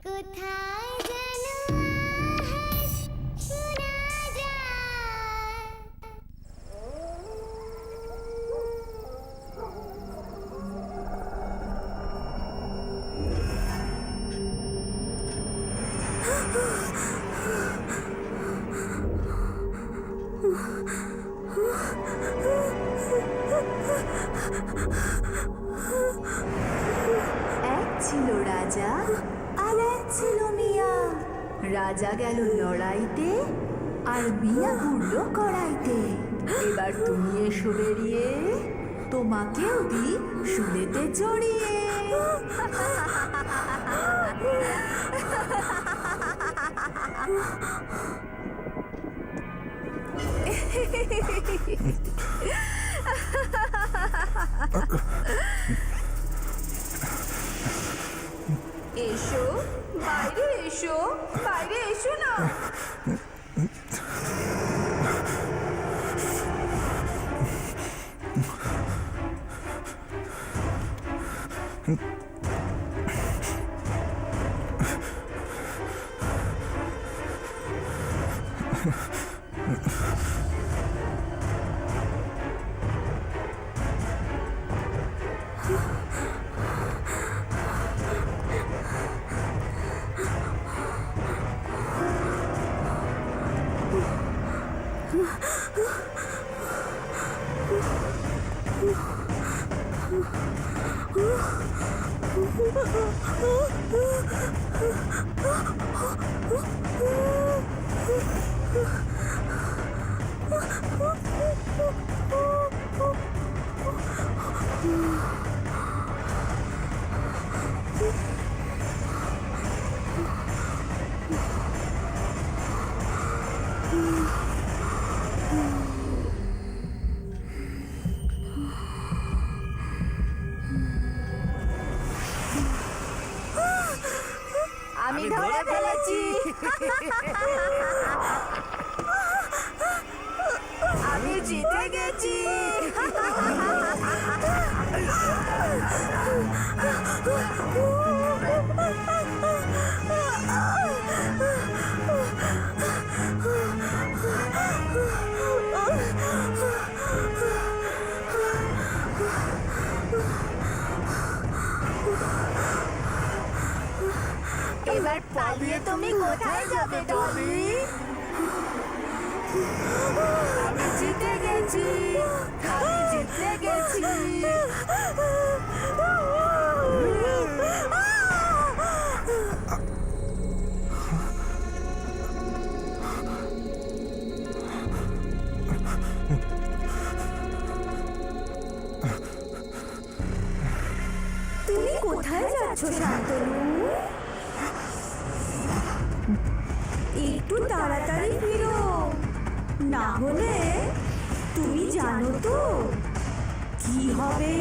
কোথায় যেন আহাস শোনা যায়। এক ছিল রাজা আর এক ছিল মিয়া। রাজা গেল লড়াইতে আর মিয়া ঘুরলো কড়াইতে। এবার তুমি এসো বেরিয়ে, তোমাকেও দি শুলেতে চড়িয়ে। এসো বাইরে, এসো বাইরে, এসো না। আমি ধরে ফেলেছি। আমি জিতে গেছি। এবার পালিয়ে তুমি কোথায় যাবে ডলি? আমি জিতে গেছি, আমি জিতে গেছি। তুমি কোথায় যাচ্ছ শান্তনু? একটু তাড়াতাড়ি ফিরো, না হলে তুমি জানো তো কি হবে।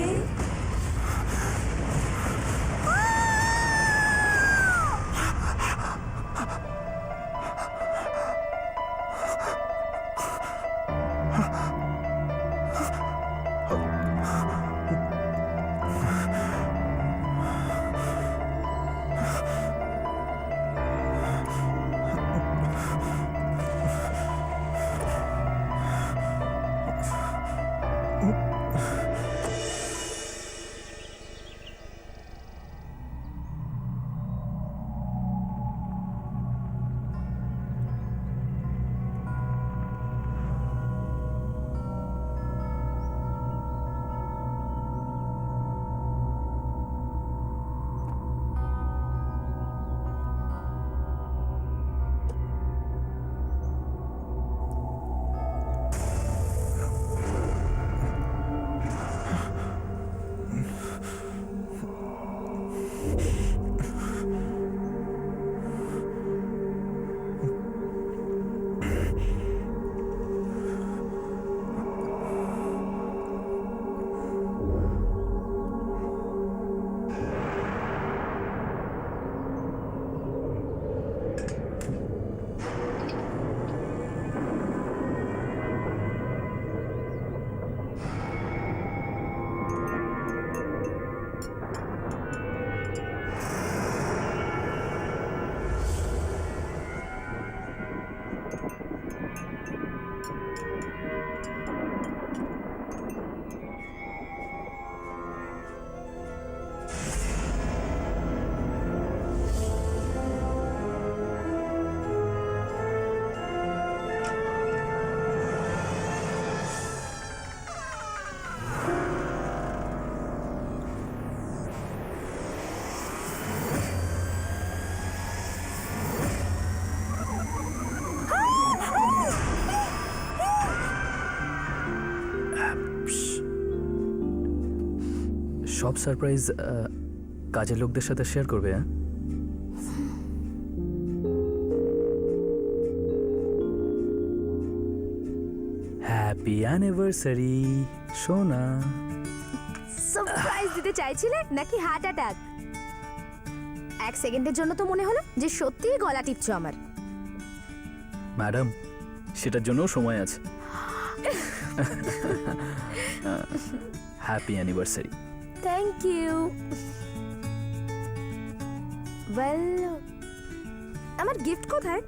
সব সারপ্রাইজ কাজের লোকদের সাথে শেয়ার করবে, হ্যাঁ? হ্যাপি অ্যানিভার্সারি সোনা। সারপ্রাইজ দিতে চাইছিলে নাকি হার্ট অ্যাটাক? এক সেকেন্ডের জন্য তো মনে হলো যে সত্যিই গলা টিপছো আমার। ম্যাডাম, সেটার জন্য সময় আছে। Happy anniversary. Thank you. Well, আমার গিফট কোথায়?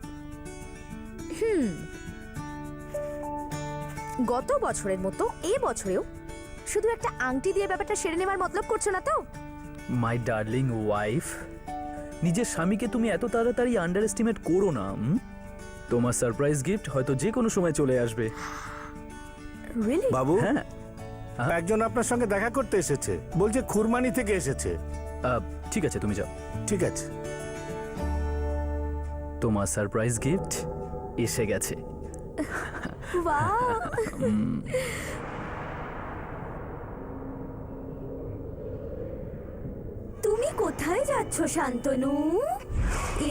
গত বছরের মতো এই বছরেও শুধু একটা আংটি দিয়ে ব্যাপারটা সেরে নেবার মতলব করছো না তো? মাই ডার্লিং ওয়াইফ, নিজের স্বামীকে তুমি এত তাড়াতাড়ি আন্ডার এস্টিমেট করো না। তোমার সারপ্রাইজ গিফট হয়তো যে কোনো সময় চলে আসবে। রিয়েলি? বাবু, হ্যাঁ, একজন আপনার সঙ্গে দেখা করতে এসেছে, বলছে খুরমানি থেকে এসেছে। ঠিক আছে, তুমি যাও। ঠিক আছে। তোমার সারপ্রাইজ গিফট এসে গেছে। ওয়াও! তুমি কোথায় যাচ্ছ শান্তনু?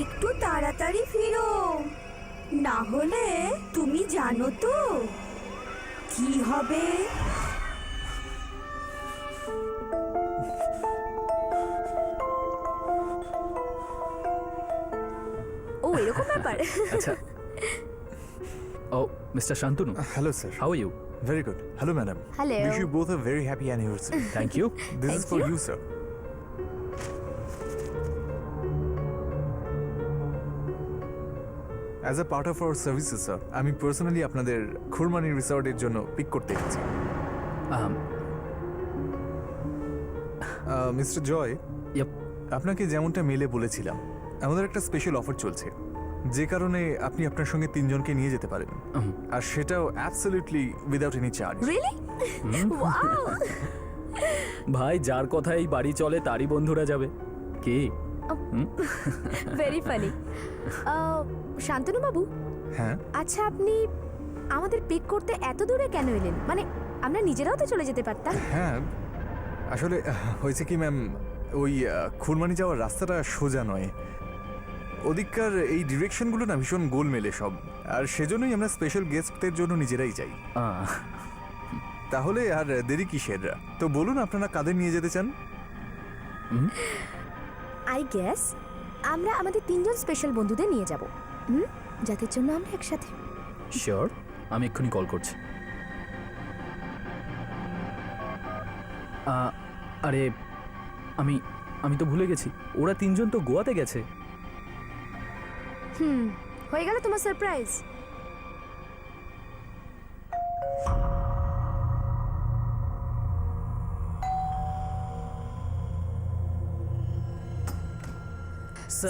একটু তাড়াতাড়ি ফিরো, না হলে তুমি জানো তো কি হবে। ও এরকম ব্যাপার। আচ্ছা। ও mister Shantanu, Hello, sir. How are you? Very good. Hello, madam. Hello. Wish you both a very happy anniversary. Thank you. This Thank is for you. you, sir. As a part of our services, sir, আমি personally আপনাদের খুরমানি রিসর্টের জন্য pick করতে এসেছি। Mister জয়, ইয়েপ। আপনাকে যেমনটা মেলে বলেছিলাম, আমাদের একটা স্পেশাল অফার চলছে, যে কারণে আপনি আপনার সঙ্গে 3 জনকে নিয়ে যেতে পারেন, আর সেটাও absolutely without any charge. Really? Wow! ভাই, যার কথা এই বাড়ি চলে তারই বন্ধুরা যাবে। কি? Very funny. শান্তনু বাবু, হ্যাঁ, আচ্ছা আপনি আমাদের পিক করতে এত দূরে কেন এলেন? মানে আমরা নিজেরাও তো চলে যেতে পারতাম। হ্যাঁ, আসলে হয়েছে কি ম্যাম, ওই খুরমানি যাওয়ার রাস্তাটা সোজা নয়, ওদিককার এই ডিরেকশনগুলো না ভীষণ গোলমেলে সব, আর সেজন্যই আমরা স্পেশাল গেস্টদের জন্য নিজেরাই যাই। তাহলে আর দেরি কিসের? তো বলুন আপনারা কাদের নিয়ে যেতে চান? আই গেস আমরা আমাদের 3 জন স্পেশাল বন্ধুদের নিয়ে যাব, যাদের জন্য আমরা একসাথে। শিওর, আমি এক্ষুনি কল করছি। আরে আমি তো ভুলে গেছি, ওরা 3 জন তো গোয়াতে গেছে। হয়ে গেল তোমার surprise.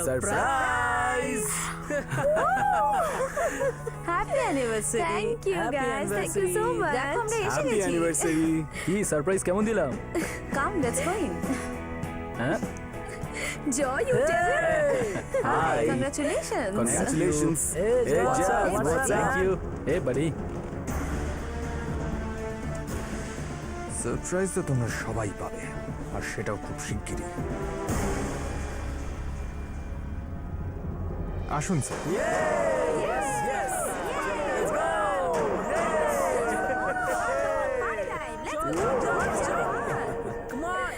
Surprise! Happy anniversary. Thank you guys, thank you so much. দেখো আমরা এসে হ্যাপি গেছি। অ্যানিভার্সারি। কি সারপ্রাইজ কেমন দিলাম? Come let's go in. হ্যাঁ, Joy you Taylor. Hi, congratulations. Congratulations. Thank you. এ বাড়ি, সারপ্রাইজ তো তোমরা সবাই পাবে, আর সেটাও খুব শিগগিরই। আসুন sir. Party time. Let's go. Come on.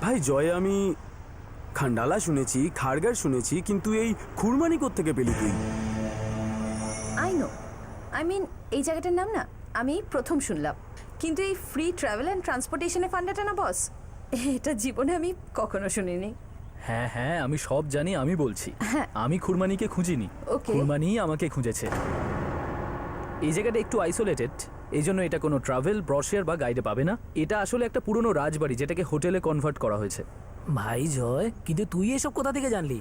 ভাই জয়, আমি খান্ডালা শুনেছি, খারগার শুনেছি, কিন্তু এই খুরমানি কোত্থেকে পেলি তুই? আই নো, আই মিন এই জায়গাটার নাম না আমি প্রথম শুনলাম, কিন্তু এই ফ্রি ট্রাভেল অ্যান্ড ট্রান্সপোর্টেশনের ফান্ডাটা না বস, এটা জীবনে আমি কখনো শুনিনি। হ্যাঁ হ্যাঁ, আমি সব জানি, আমি বলছি। আমি খুরমানিকে খুঁজিনি, Okay. খুরমানিই আমাকে খুঁজেছে। এই জায়গাটা একটু আইসোলেটেড, এই জন্য এটা কোনো ট্রাভেল ব্রোশিয়ার বা গাইডে পাবে না। এটা আসলে একটা পুরনো রাজবাড়ি যেটাকে হোটেলে কনভার্ট করা হয়েছে। ভাই জয়, কিন্তু তুই এসব কোথা থেকে জানলি?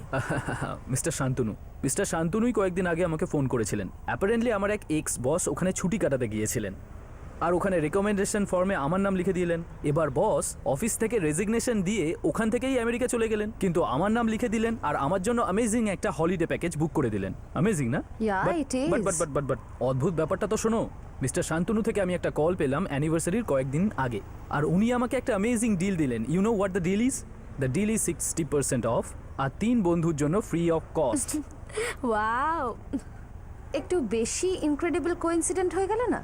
মিস্টার শান্তনুই কয়েকদিন আগে আমাকে ফোন করেছিলেন। অ্যাপারেন্টলি আমার এক এক্স বস ওখানে ছুটি কাটাতে গিয়েছিলেন, আর ওখানে রেকমেন্ডেশন ফর্মে আমার নাম লিখে দিলেন। এবার বস অফিস থেকে রেজিগনেশন দিয়ে ওখান থেকেই আমেরিকা চলে গেলেন, কিন্তু আমার নাম লিখে দিলেন আর আমার জন্য অ্যামেজিং একটা হলিডে প্যাকেজ বুক করে দিলেন। অ্যামেজিং না? Yeah, it is. বাট অদ্ভুত ব্যাপারটা তো শোনো, মিস্টার শান্তনু থেকে আমি একটা কল পেলাম অ্যানিভার্সারির কয়েকদিন আগে, আর উনি আমাকে একটা অ্যামেজিং ডিল দিলেন। You know what the deal is? The deal is 60% off, আর 3 বন্ধুর জন্য ফ্রি অফ কস্ট। ওয়াও, একটু বেশি ইনক্রেডিবল কোইন্সিডেন্ট হয়ে গেল না?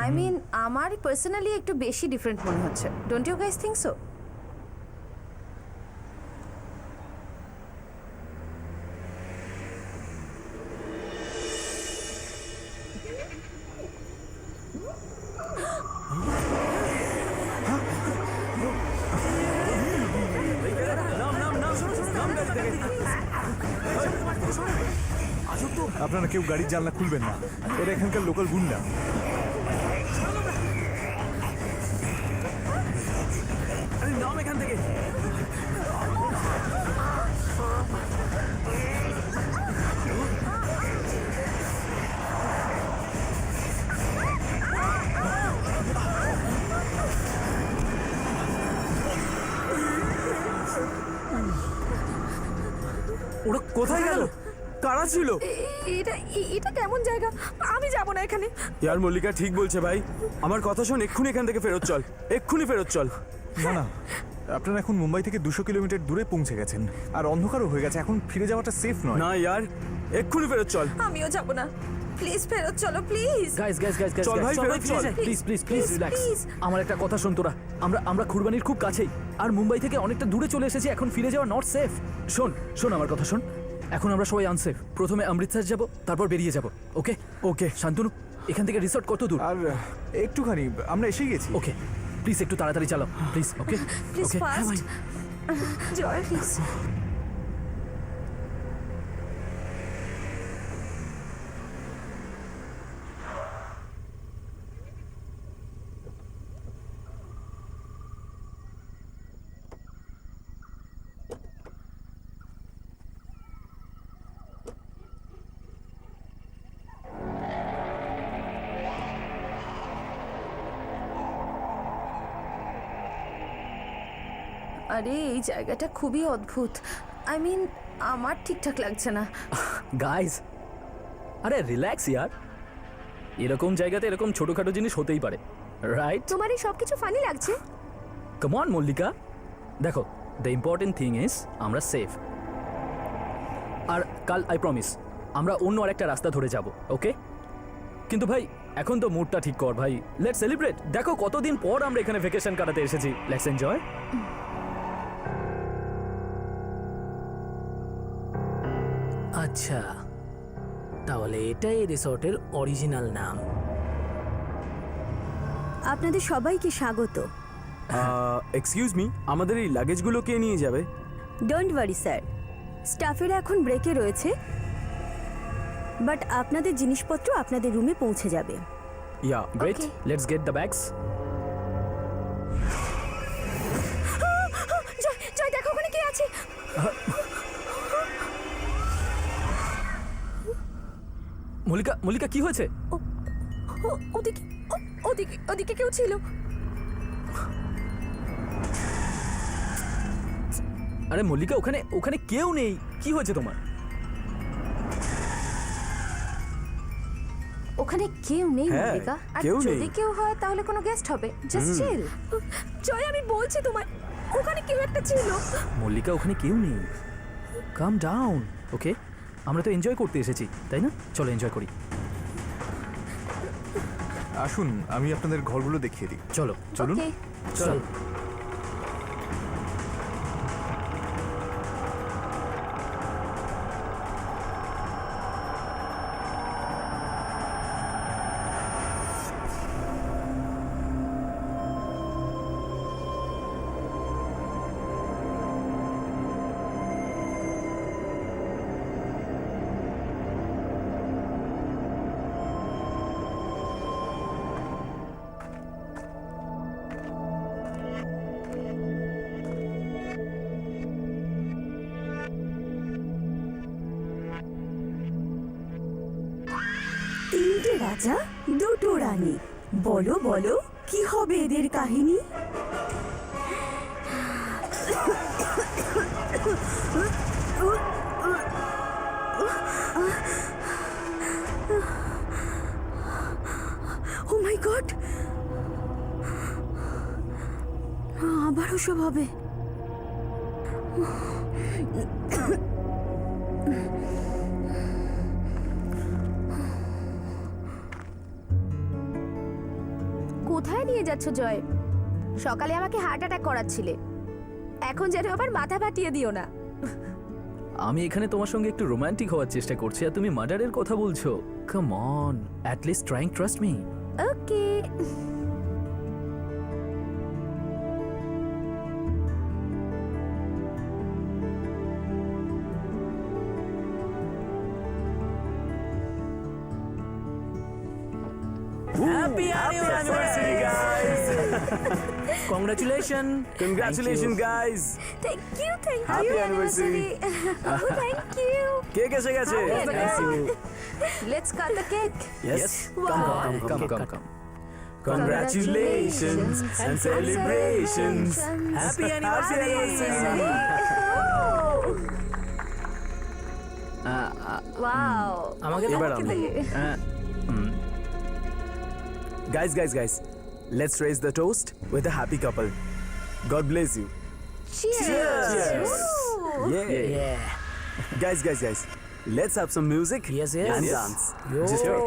আই মিন আমার পার্সোনালি একটু বেশি ডিফারেন্ট মনে হচ্ছে। Don't you guys think so? আপনারা কেউ গাড়ির জানলা খুলবেন না, এরা এখানকার লোকাল গুন্ডা। আরে নাম এখান থেকে। ওরা কোথায় গেল? কারা ছিল? এটা কেমন জায়গা? আমি যাব না এখানে। ইয়ার মল্লিকা ঠিক বলছে ভাই, আমার কথা শোন, এক্ষুনি এখান থেকে ফেরত চল, এক্ষুনি ফেরত চল। না না, আপনারা এখন মুম্বাই থেকে 200 কিলোমিটার দূরে পৌঁছে গেছেন, আর অন্ধকারও হয়ে গেছে, এখন ফিরে যাওয়াটা সেফ নয়। না ইয়ার, এক্ষুনি ফেরত চল। আমিও যাব না, প্লিজ ফেরত চলো প্লিজ। গাইস চল ভাই, ফেরত চল। Please relax. আমার একটা কথা শোন তোরা, আমরা খুরবানির খুব কাছেই, আর মুম্বাই থেকে অনেকটা দূরে চলে এসেছি, এখন ফিরে যাওয়া নট সেফ। শোন আমার কথা শোন, এখন আমরা সবাই আনসেফ। প্রথমে অমৃতসর যাব, তারপর বেরিয়ে যাব। ওকে ওকে শান্তনু, এখান থেকে রিসর্ট কত দূর? আর একটুখানি, আমরা এসেই গেছি। ওকে প্লিজ একটু তাড়াতাড়ি চালাও please. Okay please okay fast. Joy please. আরে এই জায়গাটা খুবই অদ্ভুত। আই মিন আমার ঠিকঠাক লাগছে না। গাইস, আরে রিল্যাক্স ইয়ার, এরকম জায়গাতে এরকম ছোটখাটো জিনিস হতেই পারে, রাইট? তোমার এই সবকিছু ফানি লাগছে? কাম অন মল্লিকা, দেখো দ্য ইম্পর্টেন্ট থিং ইজ আমরা সেফ। আর কাল আই প্রমিস আমরা অন্য আরেকটা রাস্তা ধরে যাব, ওকে? কিন্তু ভাই এখন তো মুডটা ঠিক কর ভাই, লেটস সেলিব্রেট। দেখো কতদিন পর আমরা এখানে ভ্যাকেশন কাটাতে এসেছি, লেটস এনজয়। আচ্ছা, তাহলে এটাই এই রিসর্টের অরিজিনাল নাম। আপনাদের সবাইকে স্বাগত। এক্সকিউজ মি, আমাদের এই লাগেজগুলো কে নিয়ে যাবে? ডোন্ট ওয়ারি স্যার, স্টাফেরা এখন ব্রেকে রয়েছে, বাট আপনাদের জিনিসপত্র আপনাদের রুমে পৌঁছে যাবে। Yeah great, Okay. Let's get the bags. Joy দেখো ওখানে কে আছে। মল্লিকা কি হয়েছে? ওদিকে ওদিকে ওদিকে কেউ ছিল। আরে মল্লিকা, ওখানে কেউ নেই, কি হয়েছে তোমার? ওখানে কেউ নেই হ্যাঁ, মল্লিকা, আর কেউ নেই। যদি কেউ হয় তাহলে কোনো গেস্ট হবে। Just chill. জয় আমি বলছি তোমায়, ওখানে কেউ একটা ছিল। মল্লিকা ওখানে কেউ নেই, কাম ডাউন। ওকে, আমরা তো এনজয় করতে এসেছি, তাই না? চলো এনজয় করি। আসুন আমি আপনাদের ঘরগুলো দেখিয়ে দিই। চলো চলুন। ওকে চল। তিনটে রাজা, দুটো রানী, বলো বলো কি হবে এদের কাহিনী? আবারও সব হবে। কোথায় নিয়ে যাচ্ছ জয়? সকালে আমাকে হার্ট অ্যাটাক করাচ্ছিলে, এখন যেন আবার মাথা ফাটিয়ে দিও না। আমি এখানে তোমার সঙ্গে একটু রোমান্টিক হওয়ার চেষ্টা করছি আর তুমি মার্ডারের কথা বলছো। Come on, at least trying, trust me. Okay. Happy anniversary guys! Congratulation! Congratulation guys, thank you, thank you. Happy anniversary. Thank you. Cake এসে গেছে। Let's cut the cake. Yes, come. Congratulations and celebrations. Happy anniversary! Wow. আমাকে এবার আমি। Guys, let's raise the toast with a happy couple. God bless you. Cheers. Yeah. Guys, let's have some music Yes. and dance. Yo. Just wait.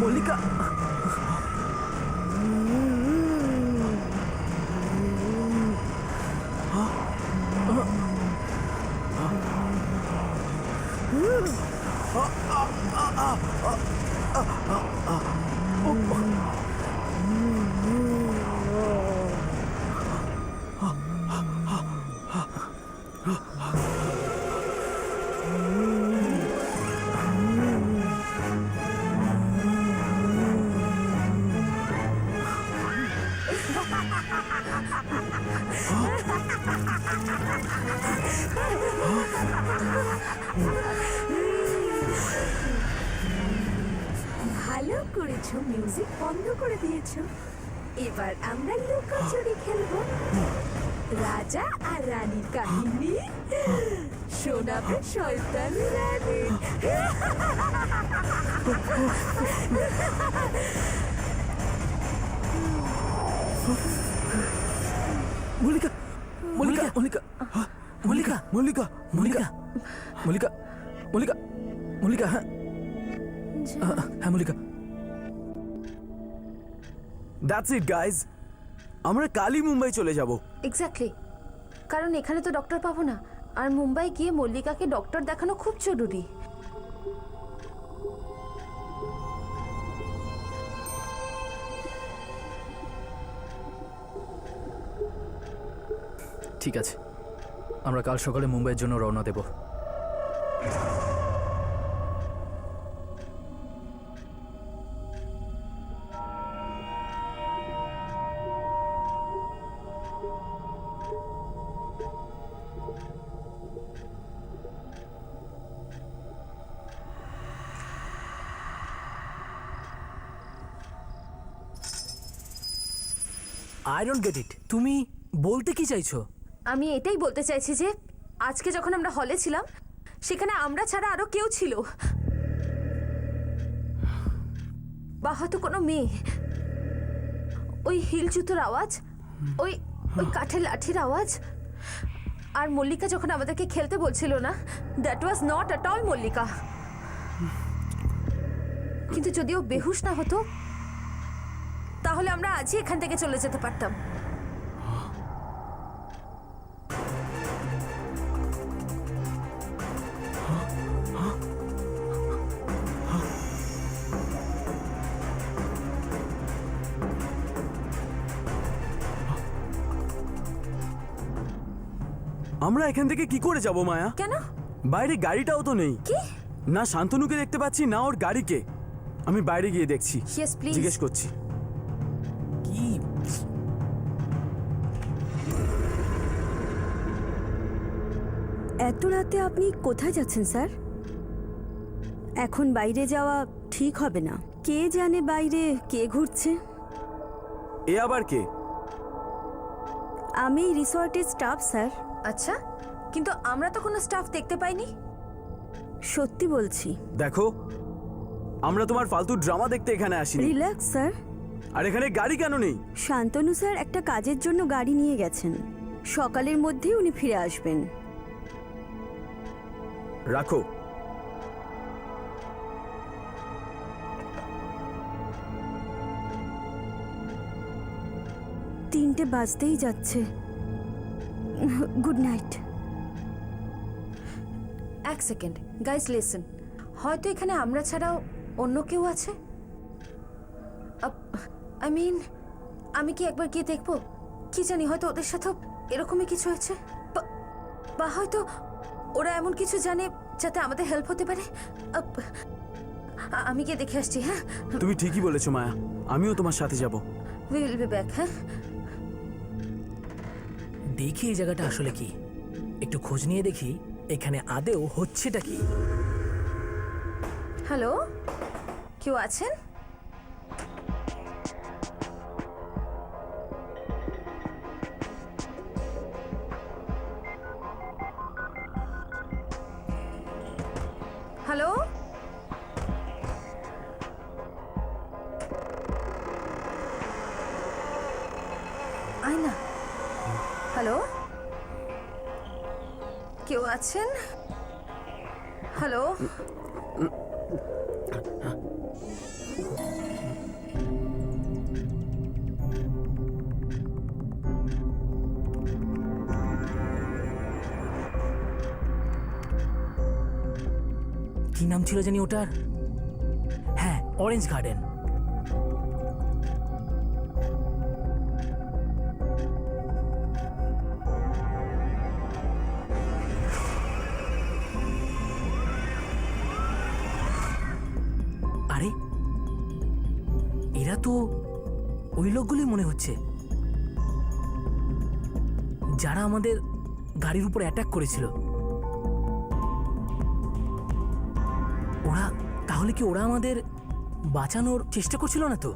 Mallika, ভালো করেছো, music বন্ধ করে দিয়েছো। এবার আমরা লুকোচুরি খেলবো। রাজা আর রানীর কাহিনী শোনাবে শয়তান রানী। মল্লিকা, মল্লিকা, মল্লিকা, মল্লিকা, মল্লিকা, মল্লিকা, মল্লিকা, মল্লিকা, মল্লিকা, হ্যাঁ হ্যাঁ মল্লিকা। That's it guys. আমরা কালই মুম্বাই চলে যাব। এক্স্যাক্টলি, কারণ এখানে তো ডক্টর পাবো না, আর মুম্বাই গিয়ে মল্লিকাকে ডক্টর দেখানো খুব জরুরি। ঠিক আছে, আমরা কাল সকালে মুম্বাইয়ের জন্য রওনা দেব। I don't get it. তুমি বলতে কি চাইছো? আমি এটাই বলতে চাইছি যে আজকে যখন আমরা হলে ছিলাম সেখানে আমরা ছাড়া আরো কেউ ছিল। বা হয়তো কোনো মেয়ে। ওই হিল জুতোর আওয়াজ, ওই ওই কাঠের লাঠির আওয়াজ। আর মল্লিকা যখন আমাদেরকে খেলতে বলছিল না, that was not at all Mallika. কিন্তু যদি ও বেহুশ না হতো তাহলে আমরা আজই এখান থেকে চলে যেতে পারতাম। আমরা এখান থেকে কি করে যাব মায়া? কেন? বাইরে গাড়িটাও তো নেই। কি? না শান্তনুকে দেখতে পাচ্ছি, না ওর গাড়িকে। আমি বাইরে গিয়ে দেখছি, Yes, please. জিজ্ঞেস করছি। কি এত রাতে আপনি কোথায় যাচ্ছেন স্যার? এখন বাইরে যাওয়া ঠিক হবে না। কে জানে বাইরে কে ঘুরছে। এ আবার কে? আমি এই রিসর্টের স্টাফ স্যার। আচ্ছা, কিন্তু আমরা তো কোনো স্টাফ দেখতে পাইনি। সত্যি বলছি। দেখো, আমরা তোমার ফালতু ড্রামা দেখতে এখানে আসিনি। Relax sir. আর এখানে গাড়ি কেন নেই? শান্তনু স্যার একটা কাজের জন্য গাড়ি নিয়ে গেছেন। সকালের মধ্যেই উনি ফিরে আসবেন। রাখো। তিনটে বাজতেই যাচ্ছে। Good night. এক সেকেন্ড, গাইস লিসেন। হয়তো এখানে আমরা ছাড়াও অন্য কেউ আছে। আই মিন, আমি কি একবার গিয়ে দেখবো? কি জানি, হয়তো ওদের সাথেও এরকমই কিছু হয়েছে। বা হয়তো ওরা এমন কিছু জানে যাতে আমাদের হেল্প হতে পারে। আমি গিয়ে দেখে আসছি। হ্যাঁ, তুমি ঠিকই বলেছো মায়া, আমিও তোমার সাথে যাব। We will be back. হ্যাঁ, দেখি এই জায়গাটা আসলে কি, একটু খোঁজ নিয়ে দেখি এখানে আদেও হচ্ছেটা কি। হ্যালো, কেউ আছেন? হ্যালো, আয়না। হ্যালো, কেউ আছেন? হ্যালো, কি নাম ছিল জানি ওটার? হ্যাঁ, অরেঞ্জ গার্ডেন। আরে, এরা তো ওই লোকগুলি মনে হচ্ছে যারা আমাদের গাড়ির উপর অ্যাটাক করেছিল। ওরা তাহলে কি ওরা আমাদের বাঁচানোর চেষ্টা করছিল না তো?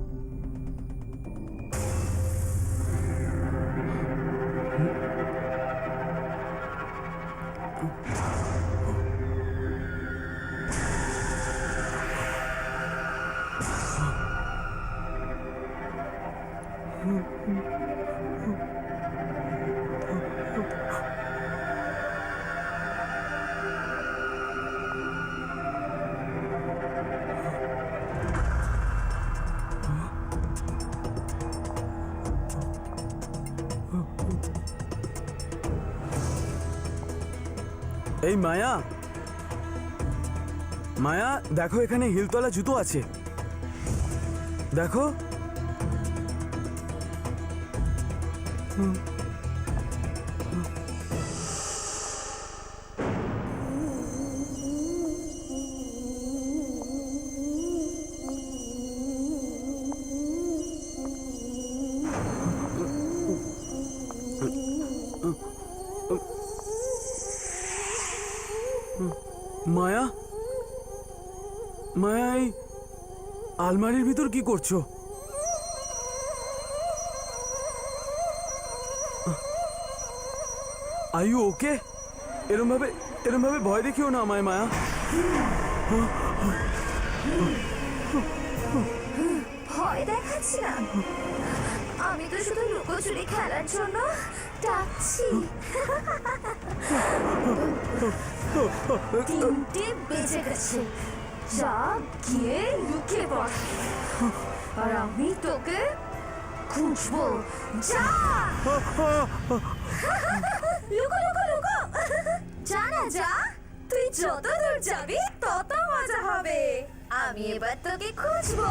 এই মায়া, মায়া দেখো, এখানে হিলতলা জুতো আছে। দেখো। মায়া, মায়া এই আলমারির ভিতর কি করছো? Are you okay? এরম ভাবে ভয় দেখিও না আমায় মায়া। দেখাচ্ছিলাম? আমি তো শুধু লুকোচুরি খেলার জন্য ডাকছি। 3টে বেজে গেছে, যা গিয়ে লুকিয়ে পড়, আর আমি তোকে খুঁজবো। যা লুকো লুকো লুকো, যা না যা, তুই যত দূর যাবি তত মজা হবে। আমি এবার তোকে খুঁজবো।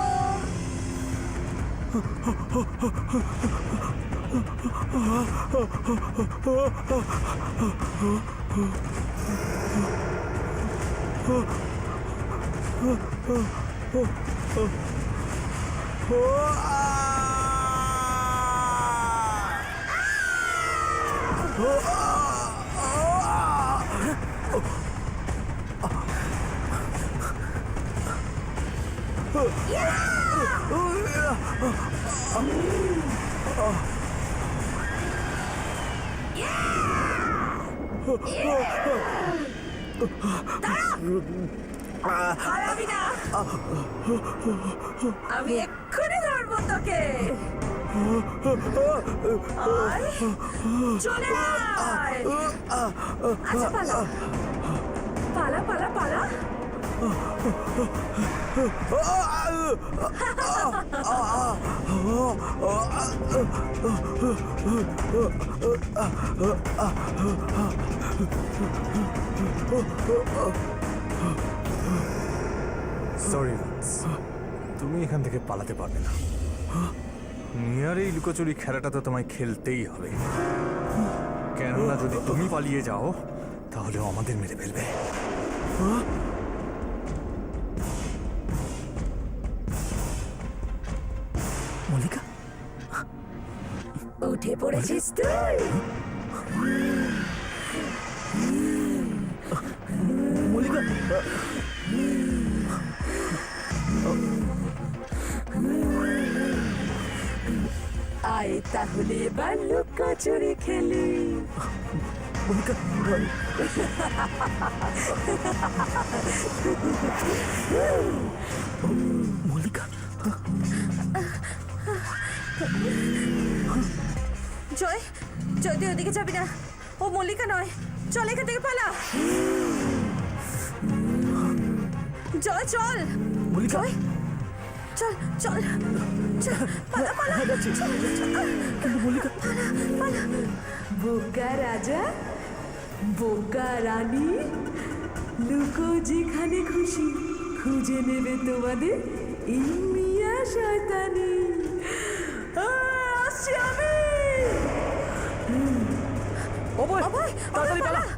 পালাবি না, আমি এক্ষুনি ধরবো তোকে। আয়, চলে আয়। আচ্ছা পালা পালা পালা পালা। সরি তুমি এখান থেকে পালাতে পারবে না। মিয়ার এই লুকোচুরি খেলাটা তো তোমায় খেলতেই হবে, কেননা যদি তুমি পালিয়ে যাও তাহলে ও আমাদের মেরে ফেলবে। মল্লিকা, উঠে পড়েছিস তুই? মল্লিকা, আয় তাহলে এবার লুকোচুরি খেলি। মল্লিকা, মল্লিকা, জয়, জয় তুই ওদিকে যাবি না, ও মল্লিকা নয়। চল এখান থেকে পালা। জয় চল। মল্লিকা, জয় চল চল চল, পালা পালা। কিন্তু মল্লিকা, বোকা রাজা, বোকা রানী, লুকো যেখানে খুশি, খুঁজে নেবে তোমাদের এই মিয়া শয়তানি। আসছি আমি। অভয়, অভয়, তাড়াতাড়ি অভয়, পালা। পালা।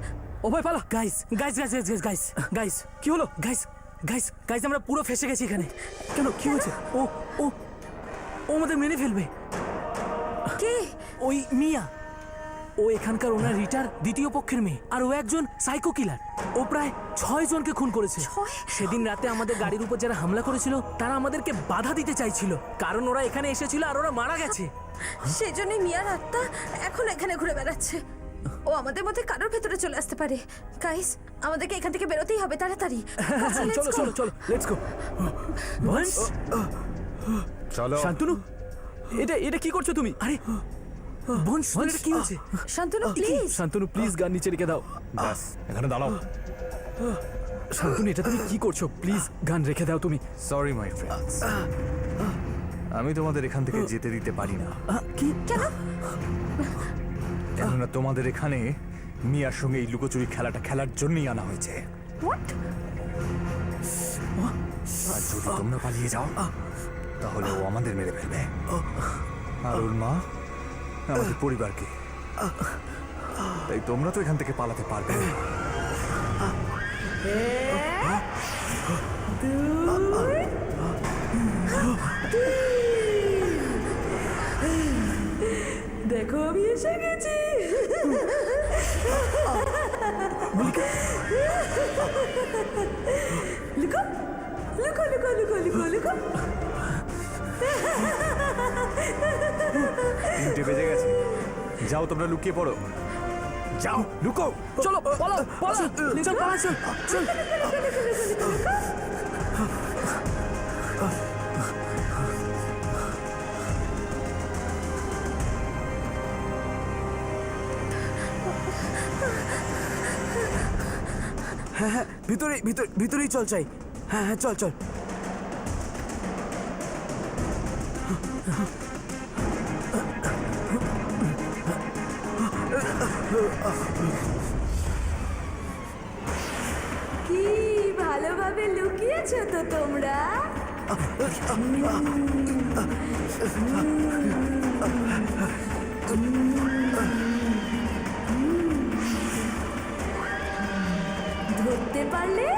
অভয় পালা। Guys guys guys guys guys guys, কি হলো? গাইস গাইস গাইস, আমরা পুরো ফেসে গেছি এখানে। কেন, কি হয়েছে? ও ও ও আমাদের মেরে ফেলবে। কে? ওই মিয়া, ও এখানকার ওনার রিটার দ্বিতীয় পক্ষের মেয়ে, আর ও একজন সাইকো কিলার। ও প্রায় 6 জনকে খুন করেছে। সেদিন রাতে আমাদের গাড়ির উপর যারা হামলা করেছিল তারা আমাদেরকে বাধা দিতে চাইছিল, কারণ ওরা এখানে এসেছিল আর ওরা মারা গেছে। সেজন্যই মিয়ার আত্মা এখন এখানে ঘুরে বেড়াচ্ছে। ও আমাদের মধ্যে কারোর ভেতরে চলে আসতে পারে। গাইস, আমাদেরকে এখান থেকে বেরোতেই হবে তাড়াতাড়ি। আচ্ছা, let's চলো go. চলো চলো, লেটস গো। চলো। শান্তনু, এটা এটা কি করছো তুমি? আরে বংশ, এটা কি হয়েছে? শান্তনু প্লিজ। শান্তনু প্লিজ গান নিচে রেখে দাও। ব্যাস, এখানে দাঁড়াও। শান্তনু, এটা তুমি কি করছো? প্লিজ গান রেখে দাও তুমি। সরি মাই ফ্রেন্ডস, আমি তোমাদের এখান থেকে যেতে দিতে পারি না, কি? কেন? কেননা তোমাদের এখানে মিয়ার সঙ্গে এই লুকোচুরি খেলাটা খেলার জন্যই আনা হয়েছে। হোয়াট? আর যদি তোমরা পালিয়ে যাও তাহলে ও আমাদের মেরে ফেলবে, আর ওর মা আমাদের পরিবারকে। তাই তোমরা তো এখান থেকে পালাতে পারবে না। দেখো আমি এসে গেছি। লুকো লুকো লুকো লুকো লুকো লুকো। 3টে বেজে গেছে, যাও তোমরা লুকিয়ে পড়ো, যাও লুকো। চলো পালাও, পালা, চল পালা, চল চল। হ্যাঁ হ্যাঁ ভিতরেই চল চাই। হ্যাঁ হ্যাঁ চল চল। কি ভালোভাবে লুকিয়েছো তো তোমরা। ধরতে পারলে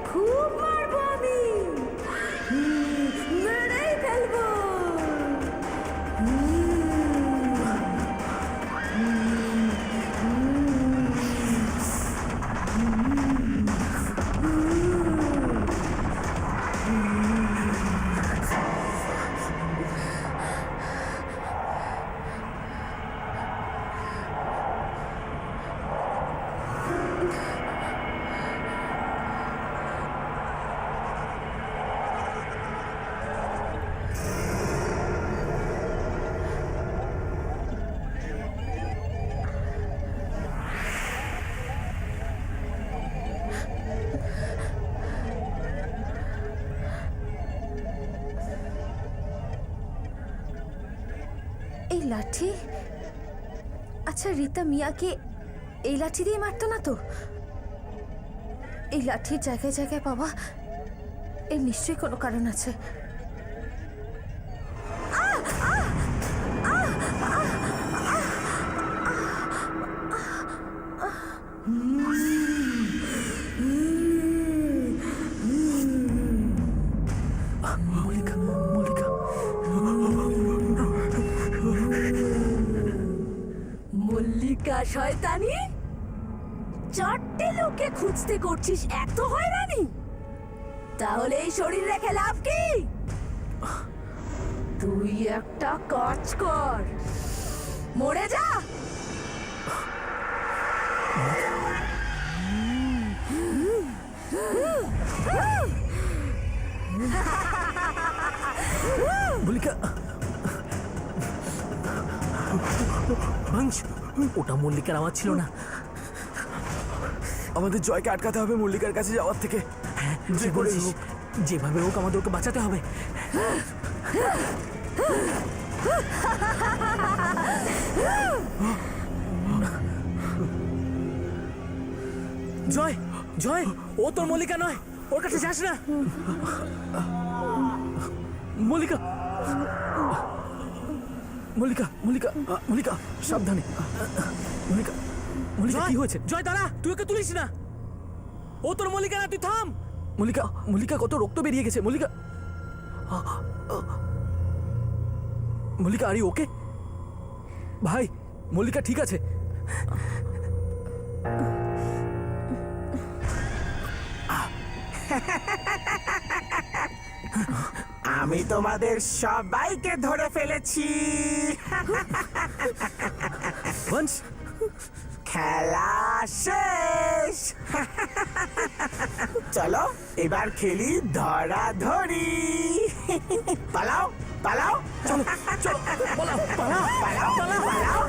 খুব মারবো আমি, মেরেই ফেলবো। এই লাঠি, আচ্ছা রীতা মিয়াকে এই লাঠি দিয়ে মারতো না তো? এই লাঠির জায়গায় জায়গায় পাওয়া এর নিশ্চয়ই কোনো কারণ আছে। মল্লিকা শয়তানি, 4টে লোককে খুঁজতে করছিস এত হয়রানি, তাহলে এই শরীর রেখে লাভ কি? তুই একটা কাজ কর, মরে যা। মল্লিকা, ওটা মল্লিকার আওয়াজ ছিল না। আমাদের জয়কে আটকাতে হবে মল্লিকার কাছে যাওয়ার থেকে। হ্যাঁ, যে বলেছিস, যেভাবে হোক আমাদের ওকে বাঁচাতে হবে। জয়, জয়, ও তোর মল্লিকা নয়, ওর কাছে যাস না। মল্লিকা, মল্লিকা, মল্লিকা, মল্লিকা, সাবধানে। মল্লিকা, মল্লিকা, কি হয়েছে? জয় দাঁড়া, তুই ওকে তুলিস না। ও তোর মল্লিকা না, তুই থাম। মল্লিকা, মল্লিকা, কত রক্ত বেরিয়ে গেছে। মল্লিকা, মল্লিকা, আরে ওকে ভাই, মল্লিকা ঠিক আছে। আমি তোমাদের সবাইকে ধরে ফেলেছি। বংশ, খেলা শেষ। চলো এবার খেলি ধরাধরি। পালাও পালাও, চলো চলো, পালাও, পালাও, পালাও পালাও পালাও।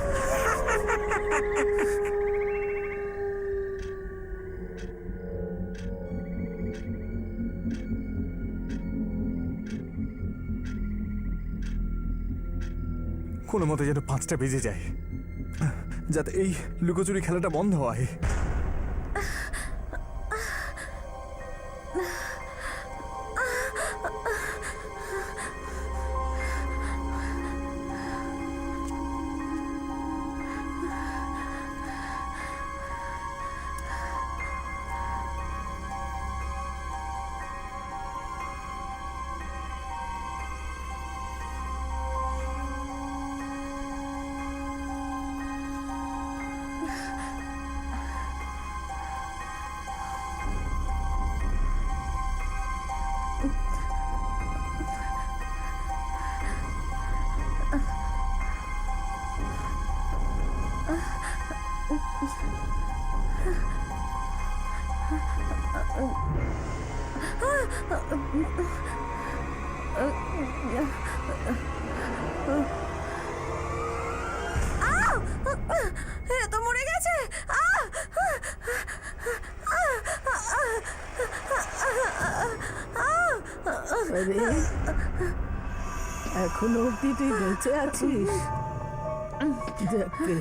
কোনো মতে যেন 5টা বেজে যায়, যাতে এই লুকোচুরি খেলাটা বন্ধ হয়। এ তো মরে গেছে। এখনো অব্দি তুই বেঁচে আছিস? যাকে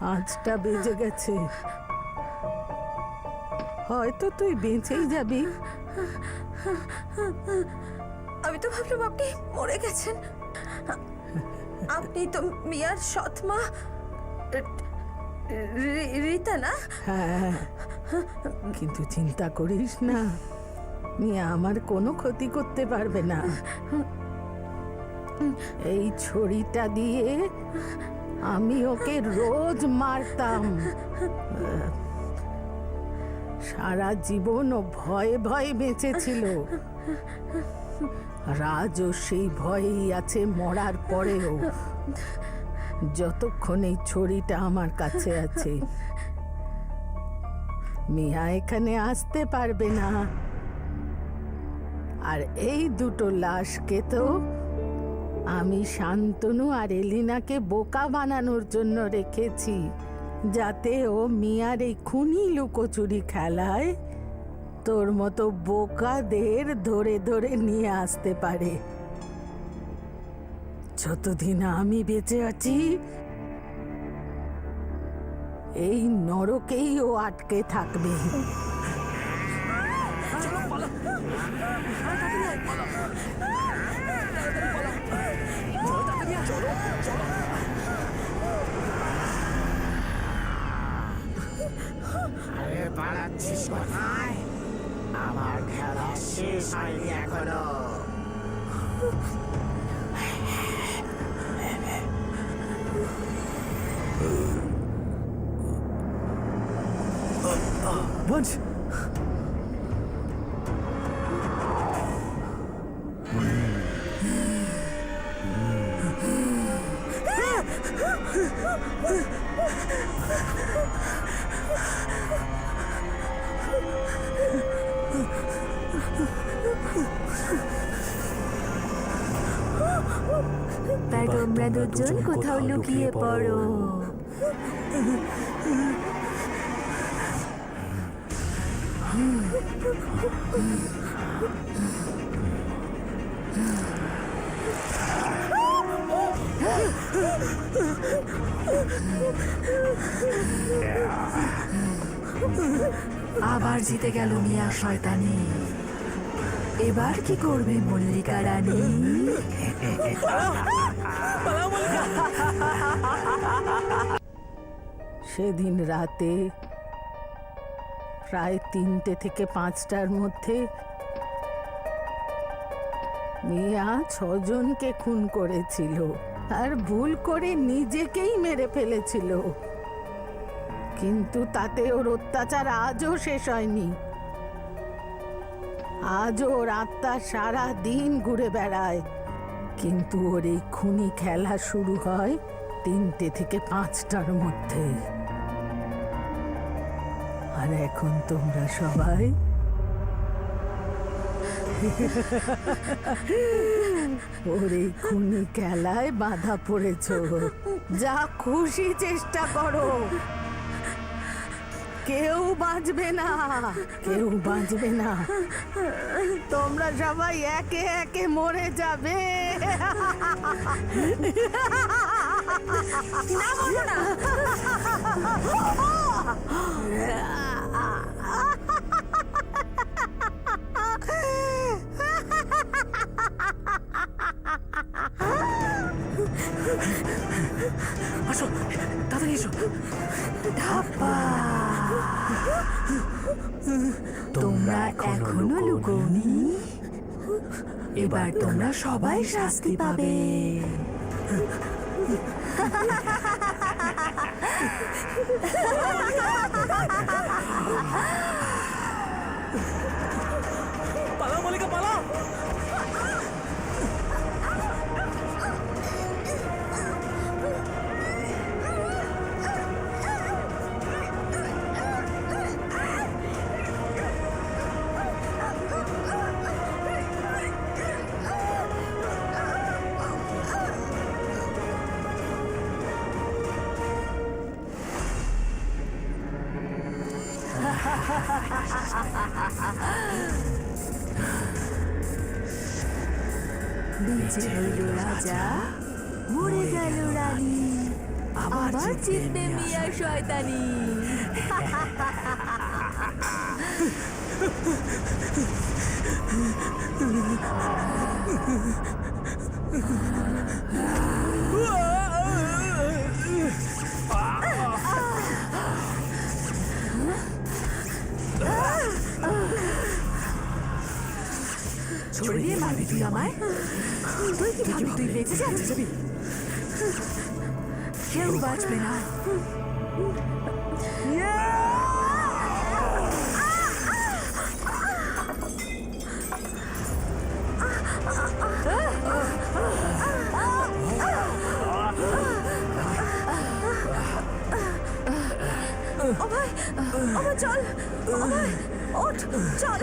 5টা বেজে গেছে, হয়তো তুই বেঁচেই যাবি। আমি তো ভাবলাম আপনি মরে গেছেন। আপনি তো মিয়ার সৎ মা রীতা, না? হ্যাঁ, কিন্তু চিন্তা করিস না, মিয়া আমার কোনো ক্ষতি করতে পারবে না। এই ছড়িটা দিয়ে আমি ওকে রোজ মারতাম। সারা জীবন ও ভয়ে ভয়ে বেঁচেছিল। রাজও সেই ভয়েই আছে মরার পরেও, যতক্ষণ এই ছড়িটা আমার কাছে আছে। মিয়া এখানে আসতে পারবে না। আর এই দুটো লাশকে তো আমি শান্তনু আর এলিনাকে বোকা বানানোর জন্য রেখেছি, যাতে ও মিয়ার এই খুনি লুকোচুরি খেলায় তোর মতো বোকাদের ধরে ধরে নিয়ে আসতে পারে। যতদিন আমি বেঁচে আছি এই নরকেই ও আটকে থাকবে। আরে পালাচ্ছিস কোথায়? আমার খেলা শেষ হয়নি এখনো। বঞ্চ, তাই তোমরা দুজন কোথাও লুকিয়ে পড়ো। আবার জিতে গেল মিয়া শয়তানি। এবার কি করবে মল্লিকা রানী? সেদিন রাতে প্রায় 3টে থেকে 5টার মধ্যে মিয়া 6 জনকে খুন করেছিল, আর ভুল করে নিজেকেই মেরে ফেলেছিল। কিন্তু তাতে ওর অত্যাচার আজও শেষ হয়নি। আজও ওর আত্মা সারা দিন ঘুরে বেড়ায়। কিন্তু ওর এই খুনি খেলা শুরু হয় 3টে থেকে 5টার মধ্যে। আর এখন তোমরা সবাই ওর এই খুনি খেলায় বাধা পড়েছ। যা খুশি চেষ্টা করো, কেউ বাঁচবে না, কেউ বাঁচবে না। তোমরা সবাই একে একে মরে যাবে। না, বলো না। আসো, তাড়াতাড়ি এসো। তোমরা এখনো লুকোনি? এবার তোমরা সবাই শাস্তি পাবে। পালাও মল্লিকা, পালাও। নিচে হইল রাজা, মরে গেল রানী, আবার জিতবে মিয়া শয়তানি। ছড়িয়ে মারবি তুই আমায়? তুই কি ভাবি তুই বেঁচে যাবি? কেউ বাঁচবে না। ও ভাই, ও ভাই চল, ও ভাই ওঠ, চল।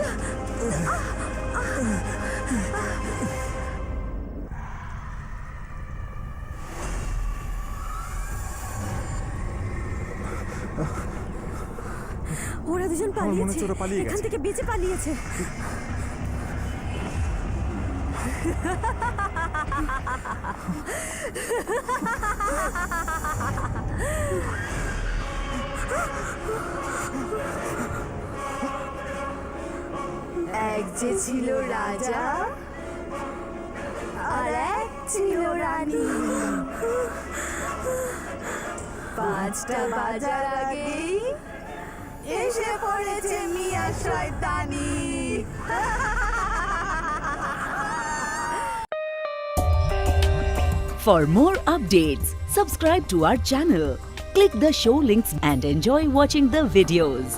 ওরা দুজন আমার মনে পালিয়েছে, হচ্ছে ওরা পালিয়ে এখান গেছে। থেকে বেঁচে পালিয়েছে। এক যে ছিল রাজা, আর এক ছিল রানী। 5টা বাজার আগেই এসে পড়েছে মিয়া শয়তানি। For more updates, subscribe to our channel, click the show links and enjoy watching the videos.